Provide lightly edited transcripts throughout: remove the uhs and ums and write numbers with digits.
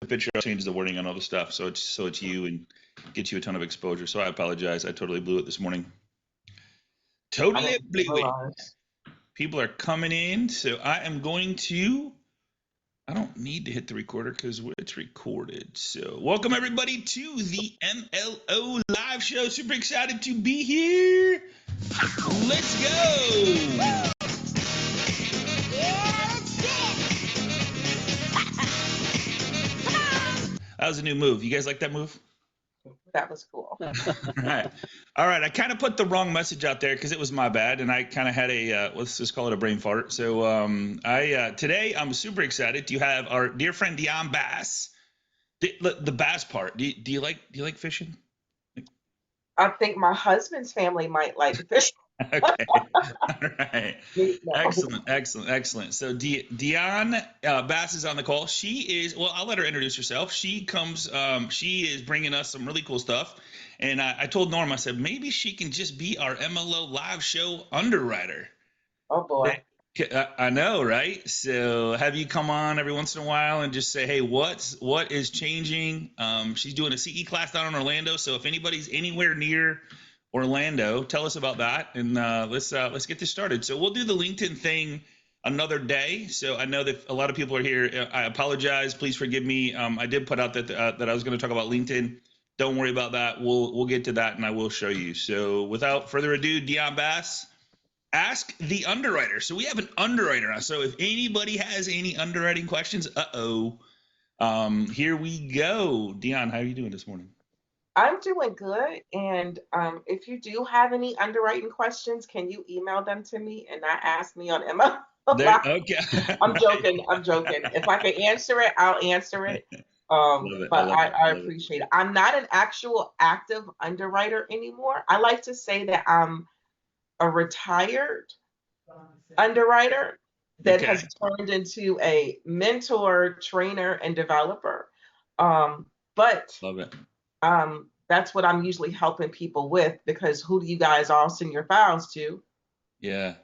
the picture, I'll change the wording on all the stuff, so it's you and gets you a ton of exposure. So I apologize. I totally blew it this morning. I Totally didn't blew it. realize. People are coming in, so I am going to. I don't need to hit the recorder because it's recorded. So welcome everybody to the MLO live show. Super excited to be here. Let's go. That was a new move. You guys like that move? That was cool. Right. All right. I kind of put the wrong message out there because it was my bad, and I kind of had a let's just call it a brain fart. So today I'm super excited to have our dear friend Dion Bass. The bass part. Do you like fishing? I think my husband's family might like fish. Okay. All right. No. Excellent. So Dion Bass is on the call. She is, well, I'll let her introduce herself. She is bringing us some really cool stuff. And I told Norm, I said, maybe she can just be our MLO live show underwriter. Oh boy. I know, right? So have you come on every once in a while and just say, hey, what is changing? She's doing a CE class down in Orlando. So if anybody's anywhere near Orlando, tell us about that, and let's get this started. So we'll do the LinkedIn thing another day. So I know that a lot of people are here. I apologize. Please forgive me. I did put out that I was going to talk about LinkedIn. Don't worry about that. We'll get to that, and I will show you. So without further ado, Dion Bass, ask the underwriter. So we have an underwriter now. So if anybody has any underwriting questions, here we go. Dion, how are you doing this morning? I'm doing good. And if you do have any underwriting questions, can you email them to me and not ask me on Emma? There, okay. I'm joking. I'm joking. If I can answer it, I'll answer it. Love it. I But love it. I I love it. appreciate it. I'm not an actual active underwriter anymore. I like to say that I'm a retired underwriter that Okay. has turned into a mentor, trainer, and developer. But Love it. that's what I'm usually helping people with because who do you guys all send your files to? Yeah.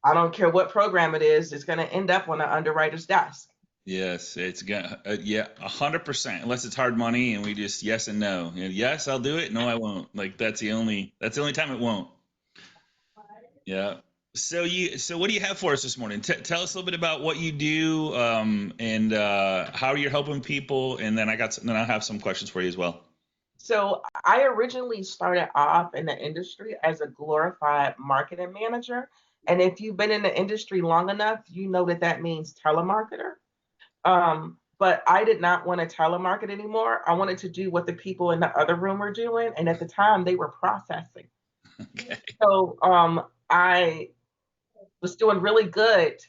I don't care what program it is, it's going to end up on an underwriter's desk. Yes, it's gonna. Yeah, 100%. Unless it's hard money, and we just yes and no. And yes, I'll do it. No, I won't. Like that's the only time it won't. Yeah. So what do you have for us this morning? Tell us a little bit about what you do, and how you're helping people, and then then I have some questions for you as well. So I originally started off in the industry as a glorified marketing manager. And if you've been in the industry long enough, you know that that means telemarketer. But I did not want to telemarket anymore. I wanted to do what the people in the other room were doing. And at the time, they were processing. Okay. So I was doing really good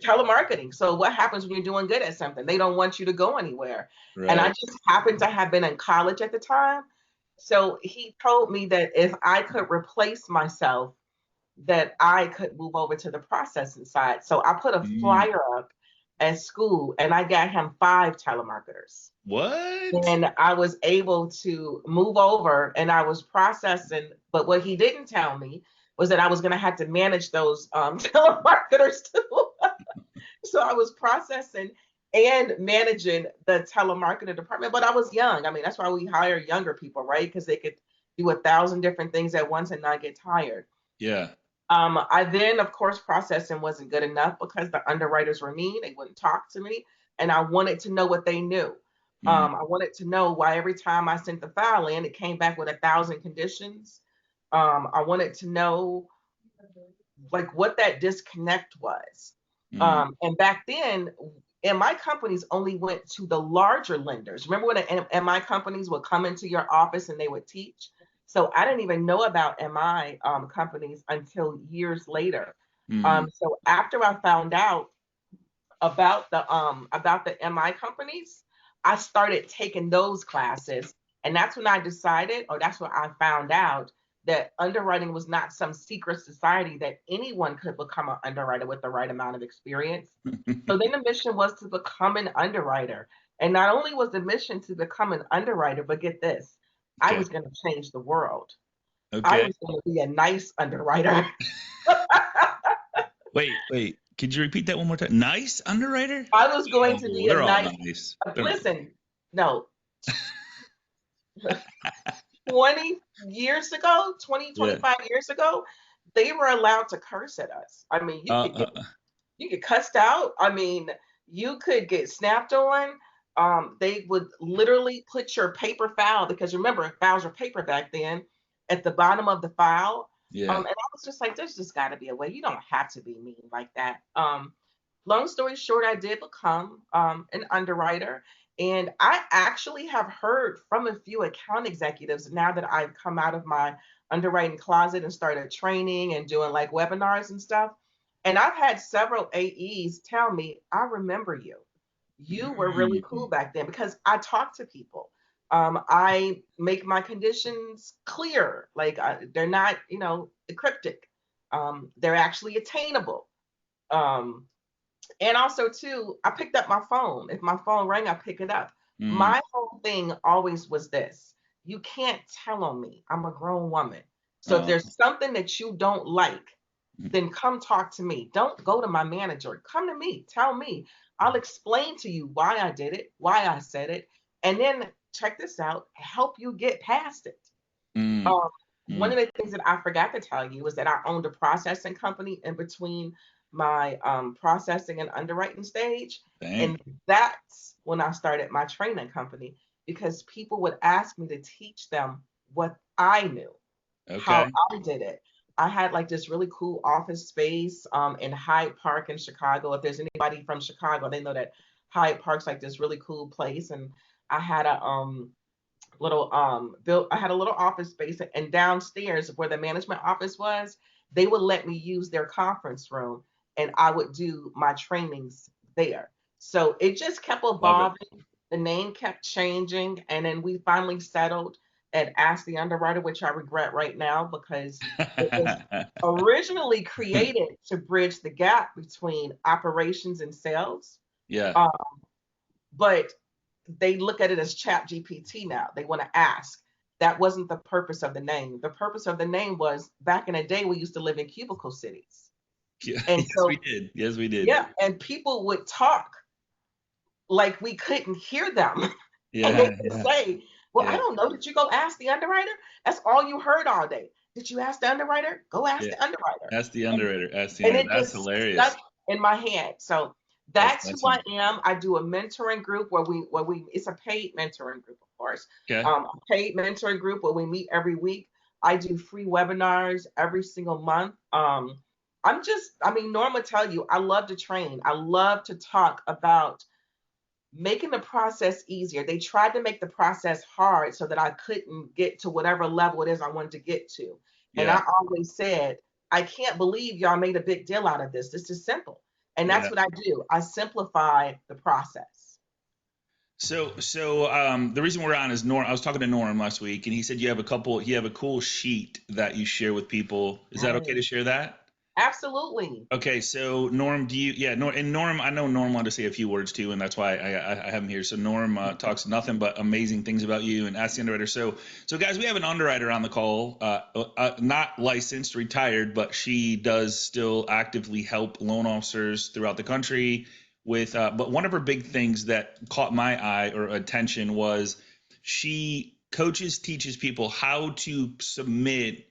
telemarketing. So what happens when you're doing good at something? They don't want you to go anywhere. And I Right. just happened to have been in college at the time. So he told me that if I could replace myself, that I could move over to the processing side. So I put a Mm. flyer up at school and I got him 5 telemarketers. What? And I was able to move over and I was processing. But what he didn't tell me was that I was going to have to manage those telemarketers too. So I was processing and managing the telemarketing department, but I was young. I mean, that's why we hire younger people, right? Because they could do 1,000 different things at once and not get tired. Yeah. I then, of course, processing wasn't good enough because the underwriters were mean. They wouldn't talk to me. And I wanted to know what they knew. Mm. I wanted to know why every time I sent the file in, it came back with 1,000 conditions. I wanted to know like what that disconnect was. Mm. And back then, MI companies only went to the larger lenders. Remember when the MI companies would come into your office and they would teach? So I didn't even know about MI companies until years later. Mm. So after I found out about the MI companies, I started taking those classes, and that's when I decided, or that's when I found out that underwriting was not some secret society that anyone could become an underwriter with the right amount of experience. So then the mission was to become an underwriter. And not only was the mission to become an underwriter, but get this, I Okay. was going to change the world. I Okay. was going to be a nice underwriter. Wait. Could you repeat that one more time? Nice underwriter? I was going to Oh, be a they're all nice. nice. They're not. Listen, no, 20 years ago, 20, Yeah. 25 years ago, they were allowed to curse at us. I mean, Uh, uh, you get cussed out. I mean, you could get snapped on. They would literally put your paper file, because remember, files were paper back then, at the bottom of the file. yeah. And I was just like, there's just got to be a way. You don't have to be mean like that. Long story short, I did become an underwriter. And I actually have heard from a few account executives now that I've come out of my underwriting closet and started training and doing like webinars and stuff. And I've had several AEs tell me, I remember you. You were really cool Mm. back then, because I talk to people. I make my conditions clear. Like they're not, cryptic. They're actually attainable. Um, and also, too, I picked up my phone. If my phone rang, I pick it up. Mm. My whole thing always was this: you can't tell on me. I'm a grown woman. So if Uh, there's something that you don't like, then come talk to me. Don't go to my manager. Come to me. Tell me. I'll explain to you why I did it, why I said it, and then check this out, help you get past it. mm, Um, One mm. of the things that I forgot to tell you was that I owned a processing company in between my processing and underwriting stage. Dang. And that's when I started my training company, because people would ask me to teach them what I knew, how Okay. I did it. I had like this really cool office space in Hyde Park in Chicago. If there's anybody from Chicago, they know that Hyde Park's like this really cool place. And I had a little built I had a little office space, and downstairs where the management office was, they would let me use their conference room, and I would do my trainings there. So it just kept Love it. evolving. The name kept changing, and then we finally settled and Ask the Underwriter, which I regret right now, because it was originally created to bridge the gap between operations and sales. Yeah. Um, but they look at it as chat GPT now. They want to ask. That wasn't the purpose of the name. The purpose of the name was, back in the day, we used to live in cubicle cities. Yeah. And Yes, we so, did. Yes, we did. yeah, and people would talk like we couldn't hear them. And they Yeah. would Yeah. say, well, I Yeah. don't know. Did you go ask the underwriter? That's all you heard all day. Did you ask the underwriter? Go ask Yeah. the underwriter. That's the And underwriter. That's the and underwriter. it That's just stuck hilarious. in my head. So That's that's who I awesome. am. I do a mentoring group where we it's a paid mentoring group, of course. Okay. A paid mentoring group where we meet every week. I do free webinars every single month. I mean, Norma tell you, I love to train. I love to talk about making the process easier. They tried to make the process hard so that I couldn't get to whatever level it is I wanted to get to. And Yeah. I always said, I can't believe y'all made a big deal out of this. This is simple. And that's Yeah. what I do. I simplify the process. The reason we're on is Norm. I was talking to Norm last week, and he said you have a cool sheet that you share with people. Is that okay to Yes, share that? absolutely. Okay, so Norm, Norm, I know Norm wanted to say a few words too, and that's why I have him here. So Norm talks nothing but amazing things about you and Ask the Underwriter. So guys, we have an underwriter on the call, not licensed, retired, but she does still actively help loan officers throughout the country with. But one of her big things that caught my eye or attention was she coaches, teaches people how to submit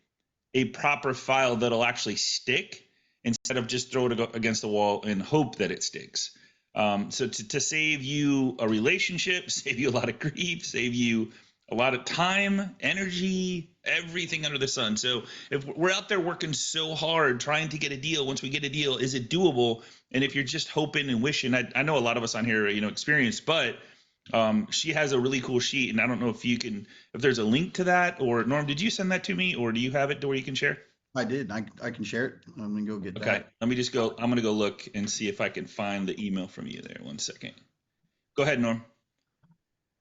a proper file that'll actually stick instead of just throw it against the wall and hope that it sticks. So to save you a relationship, save you a lot of grief, save you a lot of time, energy, everything under the sun. So if we're out there working so hard trying to get a deal, once we get a deal, is it doable? And if you're just hoping and wishing, I know a lot of us on here, experienced, but she has a really cool sheet, and I don't know if there's a link to that, or Norm, did you send that to me, or do you have it to where you can share? I did. I can share it. I'm gonna go get Okay, that. let me just go. I'm gonna go look and see if I can find the email from you there. One second. Go ahead, Norm.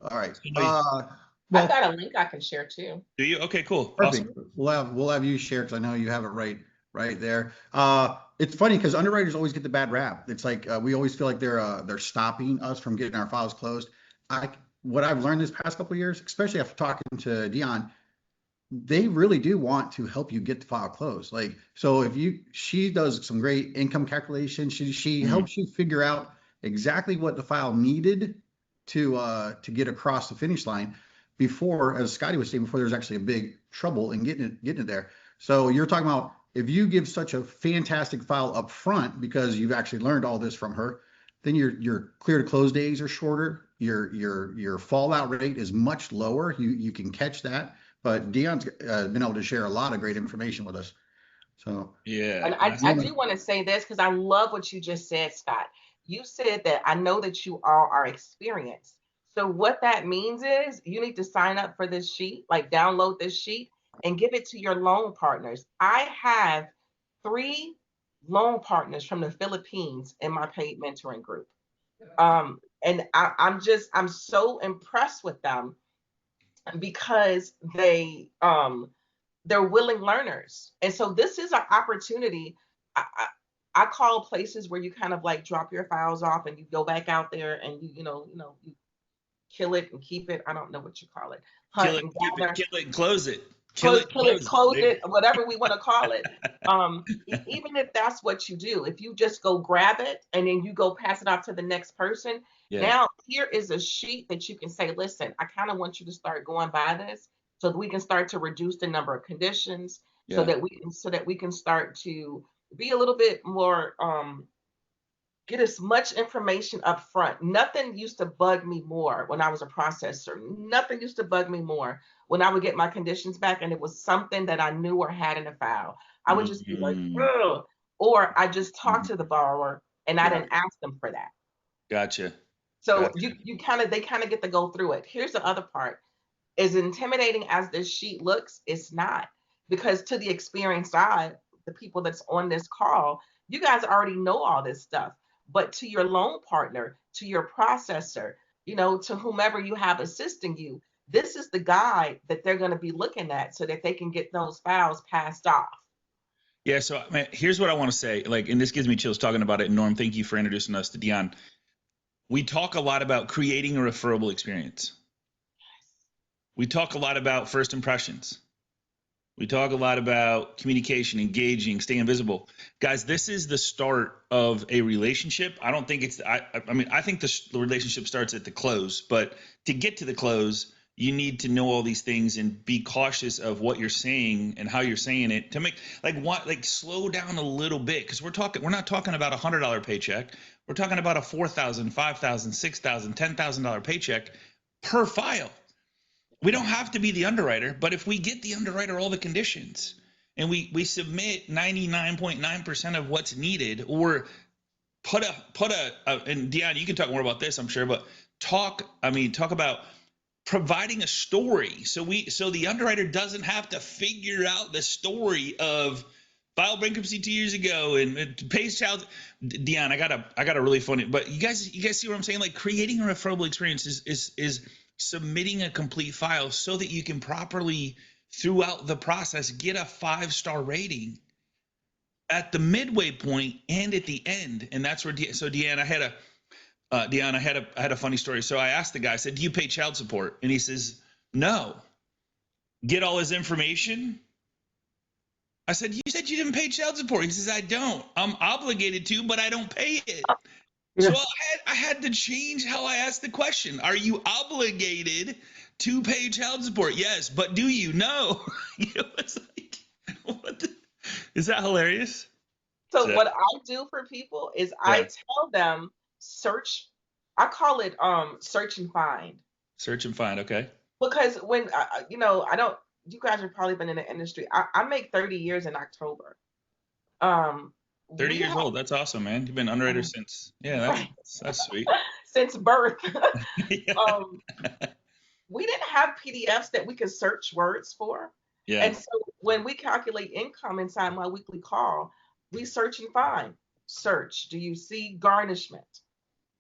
All right. Somebody, I've Well, got a link I can share too. do you? Okay, cool, awesome. perfect. We'll have you share because I know you have it right there. It's funny because underwriters always get the bad rap. It's like we always feel like they're stopping us from getting our files closed. I what I've learned this past couple of years, especially after talking to Dion, they really do want to help you get the file closed. Like, so if she does some great income calculation. She helps you figure out exactly what the file needed to get across the finish line before, as Scotty was saying, before there's actually a big trouble in getting it there. So you're talking about if you give such a fantastic file up front because you've actually learned all this from her, then your clear to close days are shorter. Your fallout rate is much lower. You can catch that. But Dion's been able to share a lot of great information with us. So Yeah. And I do want to say this because I love what you just said, Scott. You said that I know that you all are experienced. So what that means is you need to sign up for this sheet, like download this sheet and give it to your loan partners. I have 3 loan partners from the Philippines in my paid mentoring group. And I'm so impressed with them because they're willing learners. And so this is an opportunity. I call places where you kind of like drop your files off and you go back out there and you kill it and keep it. I don't know what you call it. Kill Hunt it, and keep it, gather, kill it, and close it. Kill it, kill it, close close it. it, whatever we want to call it. Even if that's what you do, if you just go grab it and then you go pass it off to the next person, Yeah. now here is a sheet that you can say, listen, I kind of want you to start going by this so that we can start to reduce the number of conditions, Yeah. so that we can start to be a little bit more get as much information up front. Nothing used to bug me more when I was a processor. Nothing used to bug me more when I would get my conditions back and it was something that I knew or had in a file. I would just be like, ugh. Or I just talked to the borrower and I Yeah. didn't ask them for that. Gotcha. So Gotcha. they kind of get to go through it. Here's the other part. As intimidating as this sheet looks, it's not. Because to the experienced eye, the people that's on this call, you guys already know all this stuff. But to your loan partner, to your processor, to whomever you have assisting you, this is the guide that they're going to be looking at so that they can get those files passed off. Yeah. So, man, here's what I want to say. Like, and this gives me chills talking about it. And Norm, thank you for introducing us to Dion. We talk a lot about creating a referable experience. We talk a lot about first impressions. We talk a lot about communication, engaging, staying visible. Guys, this is the start of a relationship. I don't think it's, I mean, I think the relationship starts at the close, but to get to the close, you need to know all these things and be cautious of what you're saying and how you're saying it to make like slow down a little bit. Cause we're not talking about $100 paycheck. We're talking about a $4,000, $5,000, $6,000, $10,000 paycheck per file. We don't have to be the underwriter, but if we get the underwriter all the conditions and we submit 99.9% of what's needed, or put a and Dion, you can talk more about this, I'm sure, but talk about providing a story so the underwriter doesn't have to figure out the story of filed bankruptcy 2 years ago and pays child. Dion, I got a really funny, but you guys see what I'm saying? Like, creating a referable experience is submitting a complete file so that you can properly throughout the process get a 5-star rating at the midway point and at the end. And that's where Deanna, I had a funny story. So I asked the guy, I said, do you pay child support? And he says, no. Get all his information. I said, you said you didn't pay child support. He says, I don't. I'm obligated to, but I don't pay it. So I had to change how I asked the question. Are you obligated to pay child support? Yes, but do you? No. It's like, is that hilarious? So what I do for people is I Yeah. tell them search. I call it search and find. Search and find. Okay. Because when I don't. You guys have probably been in the industry. I make 30 years in October. 30 We years have old. That's awesome, man. You've been underwriter since. Yeah, right that's sweet. since birth. Yeah. um, we didn't have PDFs that we could search words for. Yeah. And so when we calculate income inside my weekly call, we search and find. Search. Do you see garnishment?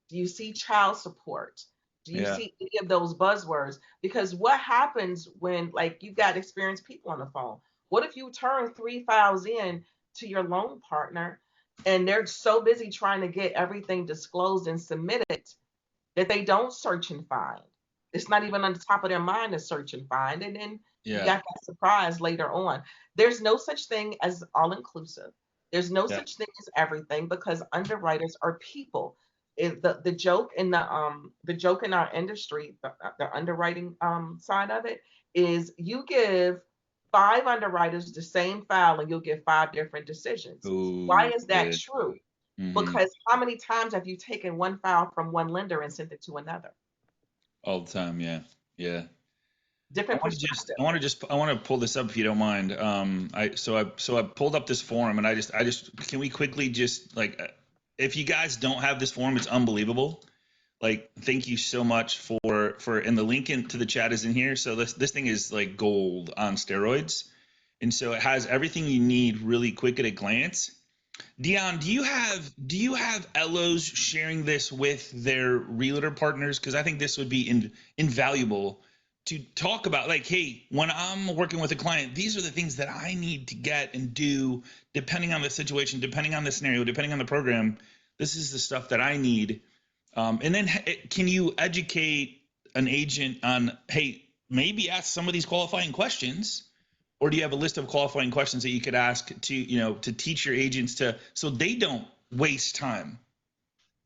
Do you see child support? Do you Yeah. see any of those buzzwords? Because what happens when, like, you've got experienced people on the phone? What if you turn 3 files in to your loan partner and they're so busy trying to get everything disclosed and submitted that they don't search and find? It's not even on the top of their mind to search and find. And then you Yeah. got that surprise later on. There's no such thing as all inclusive. There's no Yeah. such thing as everything, because underwriters are people. The joke in the joke in our industry, the underwriting side of it, is you give 5 underwriters the same file and you'll get 5 different decisions. Why Ooh, is that yeah. true? Hmm. Because how many times have you taken one file from one lender and sent it to another? All the time. Yeah. Yeah. Different perspective. I want to pull this up if you don't mind. So I pulled up this forum and I just, can we quickly just like, if you guys don't have this forum, it's unbelievable. Like, thank you so much and the link into the chat is in here. So this thing is like gold on steroids. And so it has everything you need really quick at a glance. Dion, do you have LOs sharing this with their realtor partners? Because I think this would be invaluable to talk about. Like, hey, when I'm working with a client, these are the things that I need to get and do, depending on the situation, depending on the scenario, depending on the program. This is the stuff that I need. And then can you educate an agent on, hey, maybe ask some of these qualifying questions, or do you have a list of qualifying questions that you could ask to, to teach your agents to, so they don't waste time?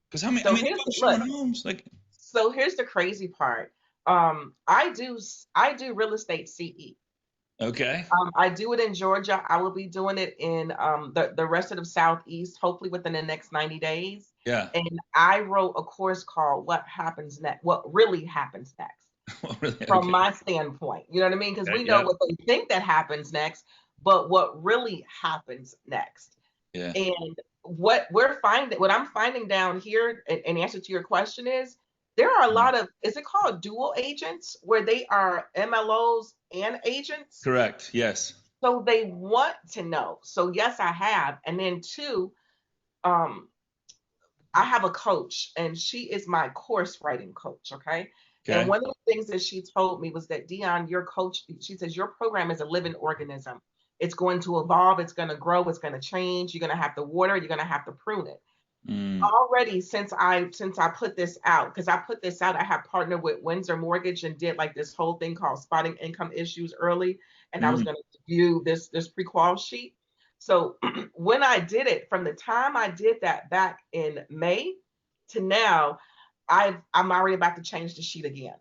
Because how many, I So mean, if here's I'm the look. showing homes, like, So here's the crazy part. I do real estate CE. okay, I do it in Georgia. I will be doing it in the rest of the Southeast, hopefully within the next 90 days. yeah, And I wrote a course called What Happens Next? What Really Happens Next? well, really, From okay, my standpoint. You know what I mean? Because okay, we know yep, what they think that happens next, but what really happens next. yeah, And what I'm finding down here, in answer to your question, is there are a mhm. lot of, is it called dual agents, where they are MLOs and agents? Correct, yes, So they want to know. So yes, I have. And then two, um, I have a coach and she is my course writing coach. Okay. And okay, one of the things that she told me was that, Dion, your coach, she says, your program is a living organism. It's going to evolve, it's going to grow, it's going to change. You're going to have to water, you're going to have to prune it. mm, Already since I put this out, because I put this out, I have partnered with Windsor Mortgage and did like this whole thing called spotting income issues early. And I was mm, going to view this pre-qual sheet. So when I did it, from the time I did that back in May to now, I'm already about to change the sheet again,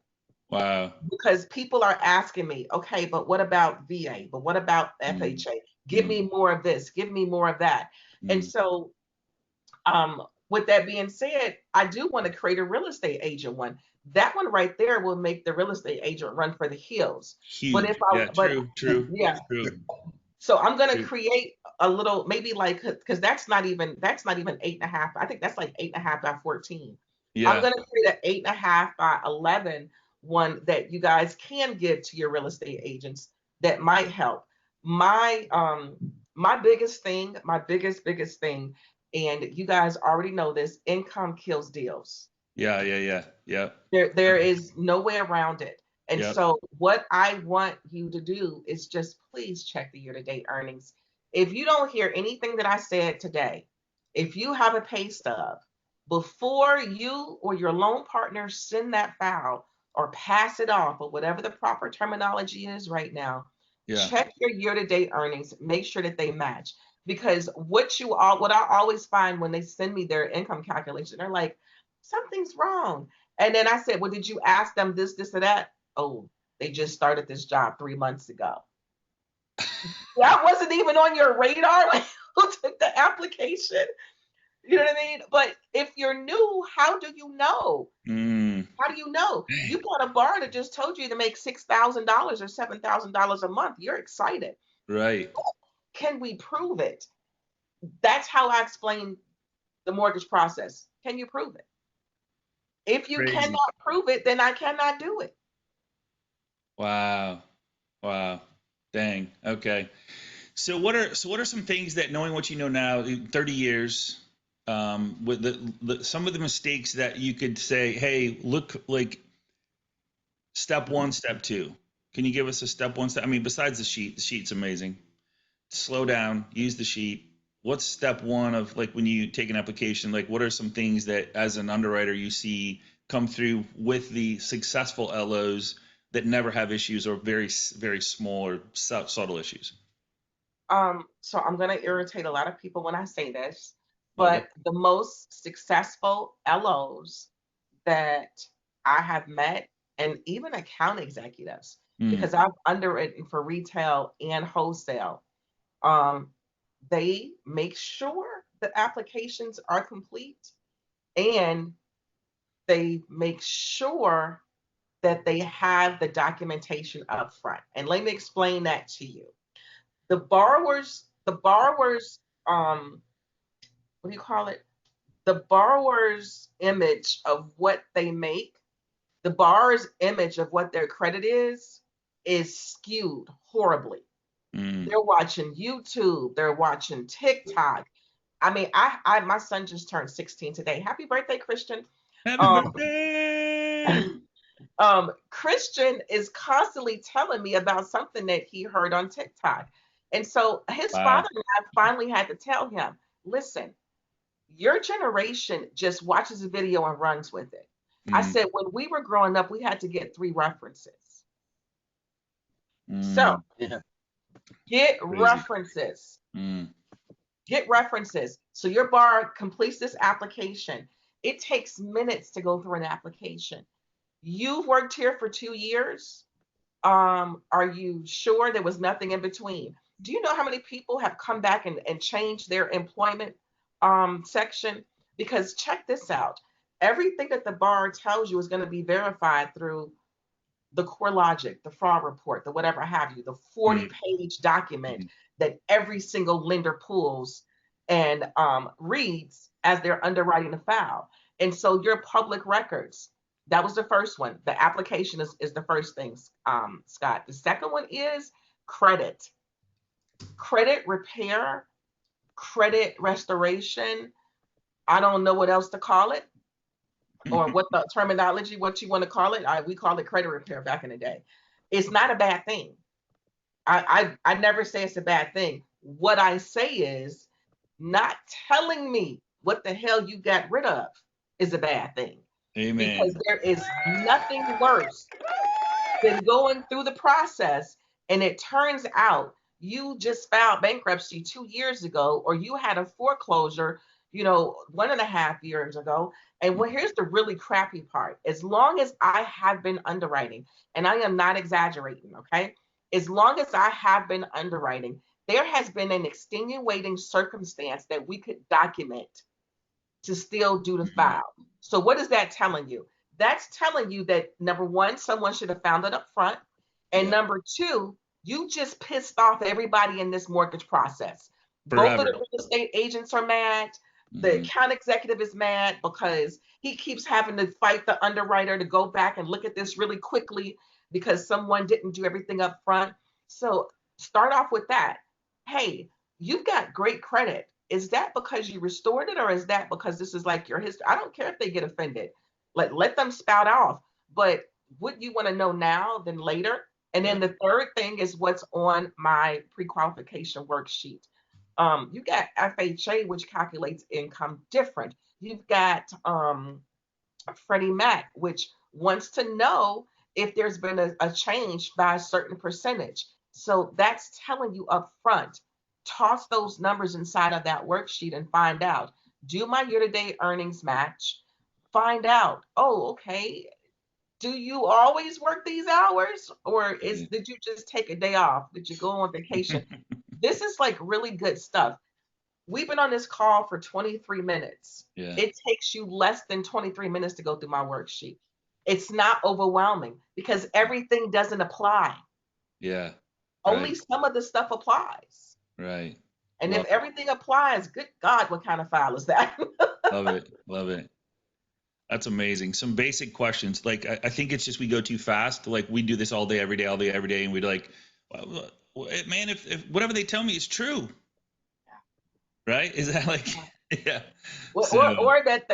wow, because people are asking me, okay, but what about VA? But what about mm, FHA? Give mm, me more of this, give me more of that. And mm. so with that being said, I do want to create a real estate agent one. That one right there will make the real estate agent run for the hills. But if Huge, I, yeah, but yeah, true, so I'm gonna true, create a little, maybe like, because that's not even 8.5. I think that's like 8.5 by 14. I'm yeah, gonna create an 8.5 by 11 one that you guys can give to your real estate agents that might help. My biggest thing, my biggest thing, and you guys already know this: income kills deals. yeah, yeah, There is no way around it. And yep, so what I want you to do is just please check the year-to-date earnings. If you don't hear anything that I said today, if you have a pay stub, before you or your loan partner send that file or pass it off, or whatever the proper terminology is right now, yeah, check your year-to-date earnings, make sure that they match. Because what I always find when they send me their income calculation, they're like, something's wrong. And then I said, well, did you ask them this, or that? Oh, they just started this job 3 months ago. That wasn't even on your radar when you took the application. You know what I mean? But if you're new, how do you know? mm, How do you know? You dang, got a bar that just told you to make $6,000 or $7,000 a month. You're excited. right, Can we prove it? That's how I explain the mortgage process. Can you prove it? If you crazy, cannot prove it, then I cannot do it. wow, wow, dang, okay. So what are some things that, knowing what you know now, 30 years, with some of the mistakes that you could say, hey, look, like step one, step two. Can you give us a step one step? I mean, besides the sheet's amazing. Slow down, use the sheet. What's step one of, like, when you take an application? Like, what are some things that as an underwriter you see come through with the successful LOs that never have issues or very, very small or subtle issues? So I'm gonna irritate a lot of people when I say this, Okay. but the most successful LOs that I have met, and even account executives, Mm, because I've underwritten for retail and wholesale, um, they make sure the applications are complete, and they make sure that they have the documentation up front. And let me explain that to you. The borrowers, what do you call it? The borrower's image of what they make, the borrower's image of what their credit is skewed horribly. mm. They're watching YouTube, they're watching TikTok. I mean, my son just turned 16 today. Happy birthday, Christian. Happy Um, birthday. Christian is constantly telling me about something that he heard on TikTok. And so his father Wow. and I finally had to tell him, listen, your generation just watches a video and runs with it. I Mm, said, when we were growing up, we had to get 3 references. So mm. get Crazy. references. Mm, Get references. So your bar completes this application. It takes minutes to go through an application. You've worked here for 2 years. Are you sure there was nothing in between? Do you know how many people have come back and changed their employment section? Because check this out. Everything that the bar tells you is going to be verified through the core logic, the fraud report, the whatever have you, the mm, 40-page document mm. that every single lender pulls and reads as they're underwriting the file. And so your public records, that was the first one. The application is the first thing, Scott. The second one is credit, credit repair, credit restoration. I don't know what else to call it or what the terminology, what you want to call it. We call it credit repair back in the day. It's not a bad thing. I never say it's a bad thing. What I say is not telling me what the hell you got rid of is a bad thing, because Amen. there is nothing worse than going through the process and it turns out you just filed bankruptcy 2 years ago, or you had a foreclosure, 1.5 years ago. And well, here's the really crappy part. As long as I have been underwriting, and I am not exaggerating, okay? As long as I have been underwriting, there has been an extenuating circumstance that we could document to still do the Mm, file. So what is that telling you? That's telling you that number one, someone should have found it up front. And yeah. number two, you just pissed off everybody in this mortgage process. Both of the Forever. real estate agents are mad. The Mm, account executive is mad because he keeps having to fight the underwriter to go back and look at this really quickly because someone didn't do everything up front. So start off with that. Hey, you've got great credit. Is that because you restored it, or is that because this is like your history? I don't care if they get offended. Let them spout off. But what you want to know now than later. And then right. the third thing is what's on my pre-qualification worksheet. You got FHA, which calculates income different. You've got Freddie Mac, which wants to know if there's been a change by a certain percentage. So that's telling you up front. Toss those numbers inside of that worksheet and find out, do my year-to-date earnings match? Find out, oh, okay, do you always work these hours, or Yeah. did you just take a day off? Did you go on vacation? This is like really good stuff. We've been on this call for 23 minutes. Yeah. It takes you less than 23 minutes to go through my worksheet. It's not overwhelming because everything doesn't apply. Yeah. Only Right. some of the stuff applies. Right. And if Love everything applies, good God, what kind of file is that? love it. Love it. That's amazing. Some basic questions. Like I think it's just we go too fast. Like we do this all day, every day, and we'd like, man, if whatever they tell me is true, right? Is that like, yeah. So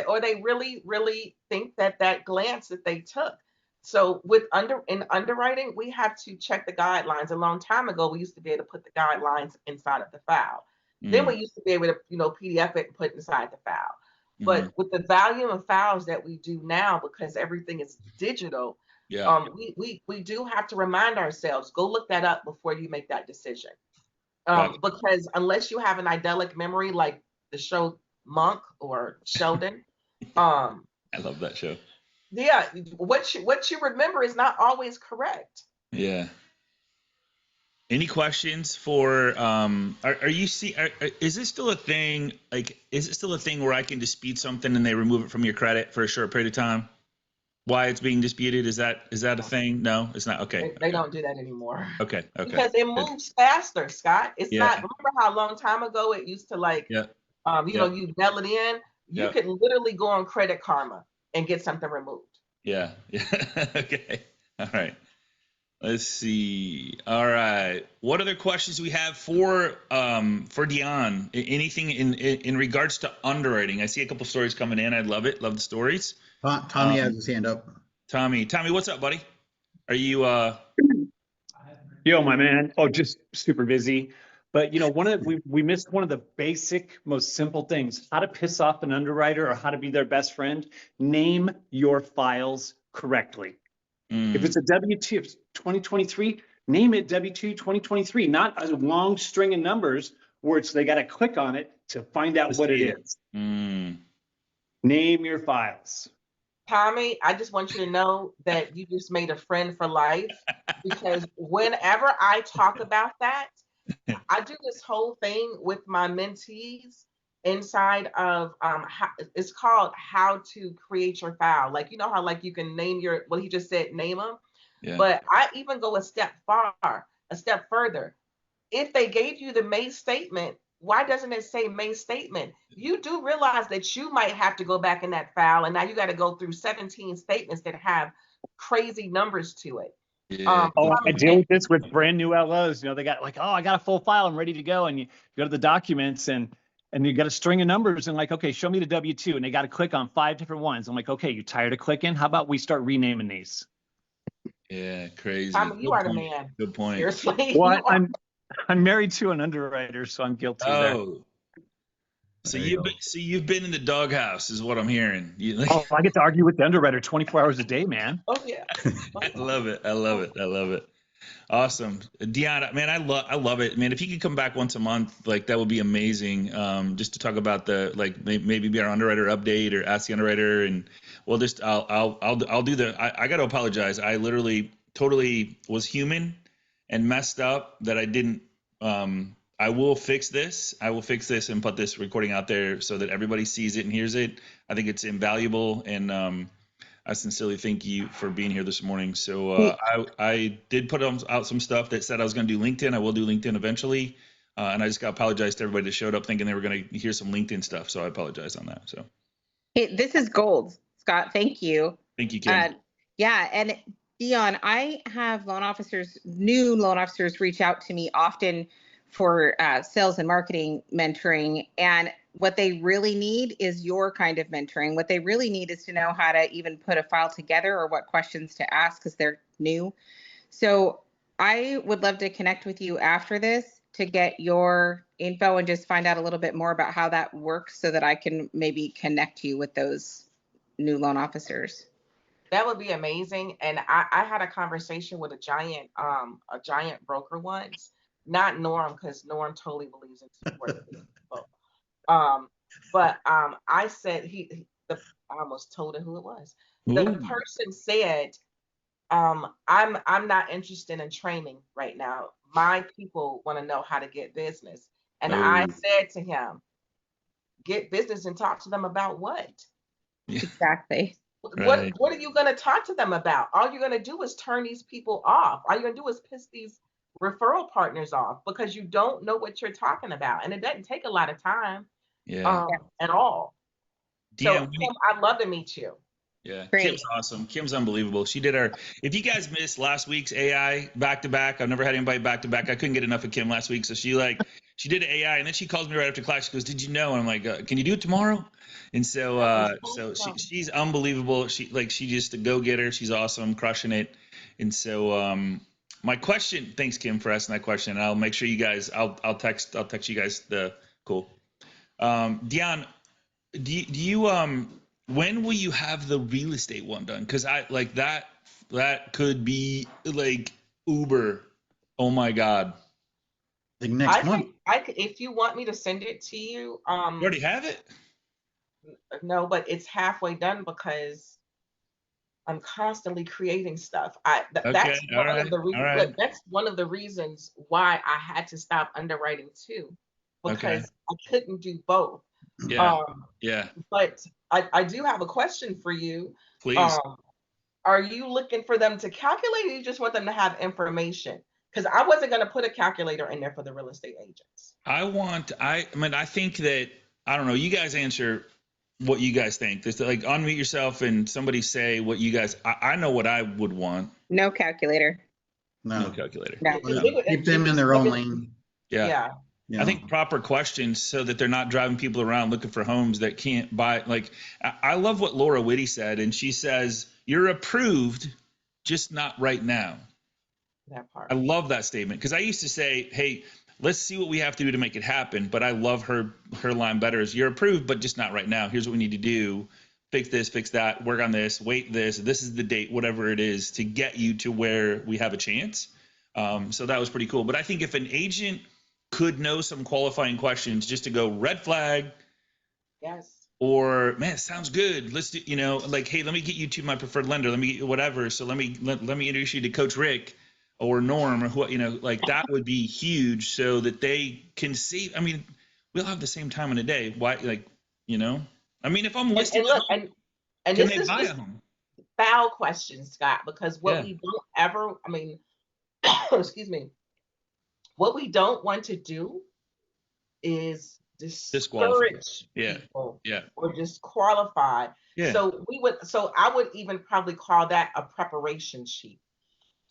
Or they really really think that that glance that they took. So with underwriting, we have to check the guidelines. A long time ago, we used to be able to put the guidelines inside of the file. Then mm, we used to be able to PDF it and put it inside the file. But with the volume of files that we do now, because everything is digital, Yeah. We do have to remind ourselves, go look that up before you make that decision. Gotcha. Because unless you have an idyllic memory like the show Monk or Sheldon, I love that show. yeah, what you remember is not always correct. Yeah. Any questions for are you is this still a thing, like is it still a thing where I can dispute something and they remove it from your credit for a short period of time? Why it's being disputed, is that a thing? No, it's not. Okay. They don't do that anymore. Okay. Because it Good. moves faster, Scott. It's Yeah. not, remember how a long time ago it used to like Yeah. you mail it in, you could literally go on Credit Karma and get something removed. Yeah. Okay. All right. Let's see. All right. What other questions do we have for Dion? Anything in regards to underwriting? I see a couple stories coming in. I love it. Love the stories. Tommy has his hand up. Tommy, what's up, buddy? Are you Yo, my man. Oh, just super busy. But we missed one of the basic, most simple things: how to piss off an underwriter or how to be their best friend. Name your files correctly. If it's a W-2, if it's 2023, name it W-2 2023, not a long string of numbers where they got to click on it to find out what it is. Name your files. Tommy, I just want you to know that you just made a friend for life, because whenever I talk about that, I do this whole thing with my mentees inside of it's called how to create your file. Like, you know how like you can name your, well, he just said name them, but I even go a step further. If they gave you the May statement, why doesn't it say May statement? You do realize that you might have to go back in that file, and now you got to go through 17 statements that have crazy numbers to it. Yeah. I deal with this with brand new LOs. They got like, oh, I got a full file, I'm ready to go, and you go to the documents and you got a string of numbers and like, okay, show me the W-2, and they got to click on 5 different ones. I'm like, okay, you tired of clicking? How about we start renaming these? Yeah, crazy. Tommy, you are the man. Good point. Seriously. Well, I'm married to an underwriter, so I'm guilty there. So you've been in the doghouse, is what I'm hearing. I get to argue with the underwriter 24 hours a day, man. Oh yeah. I love it. Awesome, Dion, man, I love it, man. If you could come back once a month, like that would be amazing. Just to talk about the maybe be our underwriter update or ask the underwriter, and well, just I'll do the. I got to apologize. I literally totally was human and messed up that I didn't. I will fix this. And put this recording out there so that everybody sees it and hears it. I think it's invaluable, and I sincerely thank you for being here this morning. So I did put out some stuff that said I was going to do LinkedIn. I will do LinkedIn eventually, and I just got to apologize to everybody that showed up thinking they were going to hear some LinkedIn stuff. So I apologize on that. So hey, this is gold, Scott. Thank you. Thank you, Kim. Yeah, and Dion, I have new loan officers reach out to me often for sales and marketing mentoring, and what they really need is your kind of mentoring. What they really need is to know how to even put a file together or what questions to ask because they're new. So I would love to connect with you after this to get your info and just find out a little bit more about how that works so that I can maybe connect you with those new loan officers. That would be amazing. And I had a conversation with a giant broker once, not Norm, because Norm totally believes in supporting people. But I said I almost told him who it was. The person said, I'm not interested in training right now. My people want to know how to get business. And I said to him, get business and talk to them about what? Exactly. What are you going to talk to them about? All you're going to do is turn these people off. All you're going to do is piss these referral partners off because you don't know what you're talking about. And it doesn't take a lot of time at all. So Kim, I'd love to meet you. Yeah, great. Kim's awesome. Kim's unbelievable. She did if you guys missed last week's AI back to back, I've never had anybody back to back. I couldn't get enough of Kim last week. So she did an AI, and then she calls me right after class. She goes, "Did you know?" And I'm like, "Can you do it tomorrow?" And so she's unbelievable. She just a go-getter. She's awesome, crushing it. And so my question, thanks Kim for asking that question. I'll make sure you guys, I'll text you guys the cool. Dion, when will you have the real estate one done? Because I like that could be like Uber. Oh my God. Like next month. I could, if you want me to send it to you, You already have it? no, but it's halfway done because I'm constantly creating stuff. Okay. That's All one of right. the All look, right. that's one of the reasons why I had to stop underwriting too, Okay. because I couldn't do both. Yeah. Um, Yeah. but I do have a question for you. Please. Um, are you looking for them to calculate, or you just want them to have information? Because I wasn't going to put a calculator in there for the real estate agents. I mean, I think that, I don't know, you guys answer what you guys think. Just like unmute yourself and somebody say what you guys, I know what I would want. No calculator. No No. calculator. No. Keep them in their own lane. Yeah. Yeah. You I know. think proper questions so that they're not driving people around looking for homes that can't buy. Like, I love what Laura Whitty said, and she says, "You're approved, just not right now." That I part. love that statement because I used to say, "Hey, let's see what we have to do to make it happen." But I love her line better is, "You're approved, but just not right now. Here's what we need to do: fix this, fix that, work on this, wait this. This is the date, whatever it is, to get you to where we have a chance." So that was pretty cool. But I think if an agent could know some qualifying questions just to go red flag, Yes. or man, it sounds good. Let's do, like, hey, let me get you to my preferred lender. Let me get you whatever. So let me introduce you to Coach Rick or Norm or what, like that would be huge so that they can see. I mean, we'll have the same time in a day. Why, like, I mean, if I'm listing And a look, home, and can this they is buy a just home? foul question, Scott, because what Yeah. we don't ever, I mean, excuse me, what we don't want to do is Disqualify. discourage Yeah. people Yeah. or disqualify. Yeah. So I would even probably call that a preparation sheet.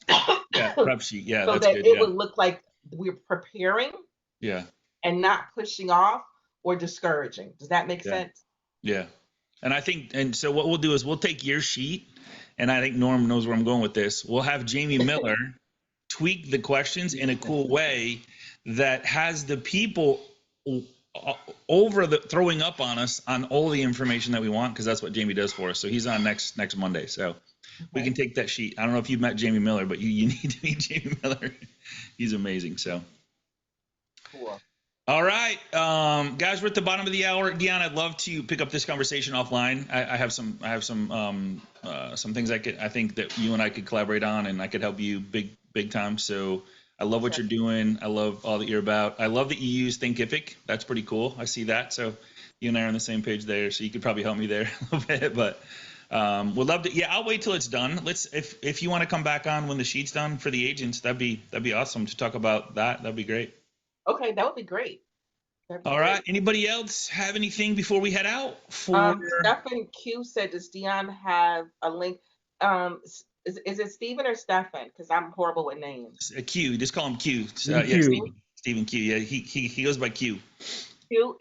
Yeah. Prep sheet. Yeah. So That's that good. it Yeah. would look like we're preparing Yeah. and not pushing off or discouraging. Does that make Yeah. sense? Yeah. And I think, and so what we'll do is we'll take your sheet, and I think Norm knows where I'm going with this. We'll have Jamie Miller tweak the questions in a cool way that has the people over the throwing up on us on all the information that we want, because that's what Jamie does for us. So he's on next Monday. So we can take that sheet. I don't know if you've met Jamie Miller, but you need to meet Jamie Miller. He's amazing. So Cool. all right, guys, we're at the bottom of the hour. Dion, I'd love to pick up this conversation offline. I have some things I think that you and I could collaborate on, and I could help you big time. So I love what you're doing. I love all that you're about. I love that you use Thinkific. That's pretty cool. I see that. So you and I are on the same page there. So you could probably help me there a little bit, but we'd love to. Yeah, I'll wait till it's done. If you want to come back on when the sheet's done for the agents, that'd be awesome to talk about that. That'd be great. Okay, that would be great. That'd be All great. right. Anybody else have anything before we head out? For Stephen Q said, does Dion have a link? Is it Stephen or Stephen? Because I'm horrible with names. Q, just call him Q. Yeah, Q. Stephen Q. Yeah, he goes by Q. Q,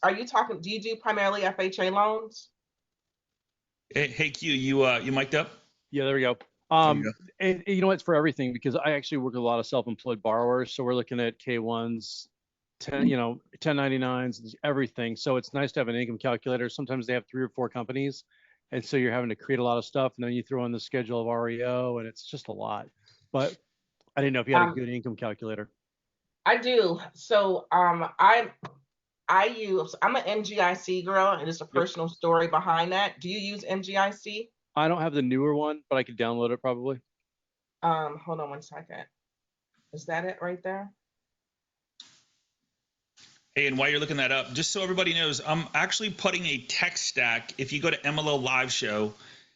are you talking, do you do primarily FHA loans? Hey Q, you mic'd up? Yeah, there we go. There you go. And you know, it's for everything because I actually work with a lot of self-employed borrowers. So we're looking at K1s, 1099s, everything. So it's nice to have an income calculator. Sometimes they have 3 or 4 companies. And so you're having to create a lot of stuff. And then you throw in the schedule of REO and it's just a lot. But I didn't know if you had a good income calculator. I do. So I'm an MGIC girl, and it's a personal story behind that. Do you use MGIC? I don't have the newer one, but I could download it probably. Hold on one second. Is that it right there? Hey, and while you're looking that up, just so everybody knows, I'm actually putting a tech stack. If you go to MLO Live Show,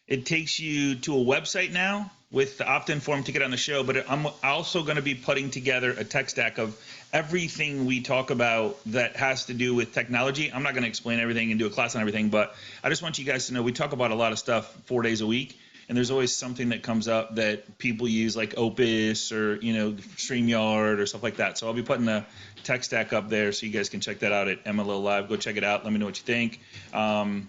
it takes you to a website now with the opt-in form to get on the show. But I'm also going to be putting together a tech stack of everything we talk about that has to do with technology. I'm not going to explain everything and do a class on everything, but I just want you guys to know we talk about a lot of stuff 4 days a week. And there's always something that comes up that people use, like Opus or StreamYard or stuff like that. So I'll be putting a tech stack up there so you guys can check that out at MLO Live. Go check it out. Let me know what you think. MLO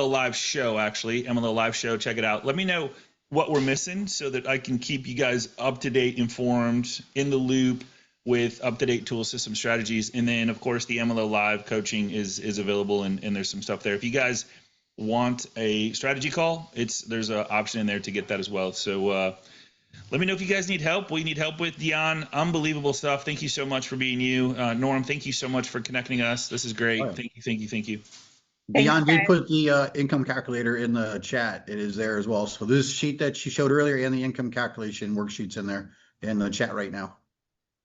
Live Show, actually. MLO Live Show. Check it out. Let me know what we're missing so that I can keep you guys up to date, informed, in the loop with up-to-date tool system strategies. And then, of course, the MLO Live coaching is available, and there's some stuff there. If you guys want a strategy call, there's an option in there to get that as well. So let me know if you guys need help. What you need help with, Dion. Unbelievable stuff. Thank you so much for being you. Norm, thank you so much for connecting us. This is great. All right. Thank you, thank you, thank you. Dion did guys. put the income calculator in the chat. It is there as well. So this sheet that she showed earlier and the income calculation worksheets in there in the chat right now.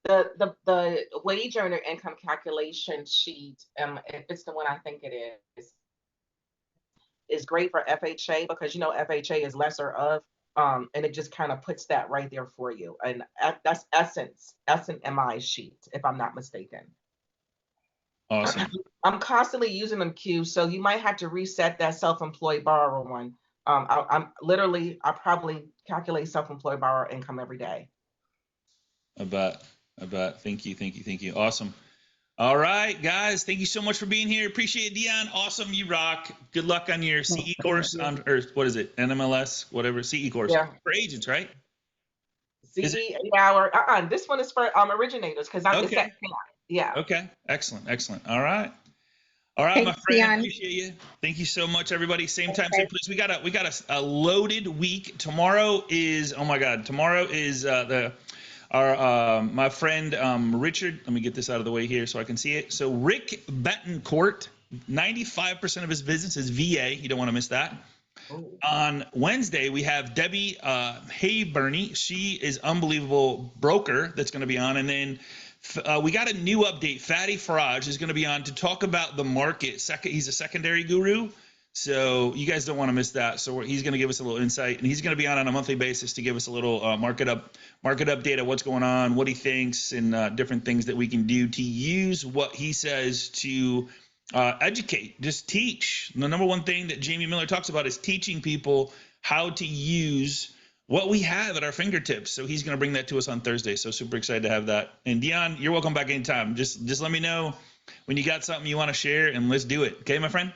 The wage earner income calculation sheet, if it's the one I think it is great for FHA, because FHA is lesser of, and it just kind of puts that right there for you. And that's Essence MI sheet, if I'm not mistaken. Awesome. I'm constantly using them, Q, so you might have to reset that self-employed borrower one. I probably calculate self-employed borrower income every day. I bet. Thank you. Awesome. All right, guys. Thank you so much for being here. Appreciate it, Dion. Awesome. You rock. Good luck on your CE course or what is it? NMLS, whatever. CE course. Yeah. For agents, right? CE 8-hour. This one is for originators, because it's Okay. at camp. Yeah. Okay. Excellent. All right, Thanks, my friend. Dion. Appreciate you. Thank you so much, everybody. Same time, same place. We got a loaded week. Tomorrow is, oh my God. Tomorrow is my friend Richard. Let me get this out of the way here so I can see it. So Rick Bettencourt, 95% of his business is VA. You don't want to miss that. Oh. On Wednesday, we have Debbie Hayburney. She is unbelievable broker that's going to be on. And then we got a new update. Fatty Faraj is going to be on to talk about the market. He's a secondary guru. So you guys don't want to miss that. So he's going to give us a little insight, and he's going to be on a monthly basis to give us a little market update of what's going on, what he thinks, and different things that we can do to use what he says to educate, just teach. The number one thing that Jamie Miller talks about is teaching people how to use what we have at our fingertips. So he's going to bring that to us on Thursday. So super excited to have that. And Dion, you're welcome back anytime. Just let me know when you got something you want to share, and let's do it. Okay, my friend?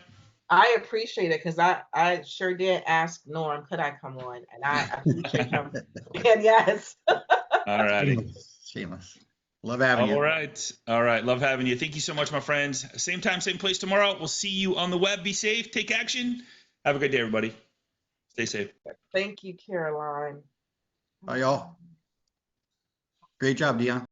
I appreciate it, because I sure did ask Norm, could I come on? And I appreciate him. And yes. All righty. Shameless. Love having you. All right. Love having you. Thank you so much, my friends. Same time, same place tomorrow. We'll see you on the web. Be safe. Take action. Have a great day, everybody. Stay safe. Thank you, Caroline. Bye, y'all. Great job, Dion.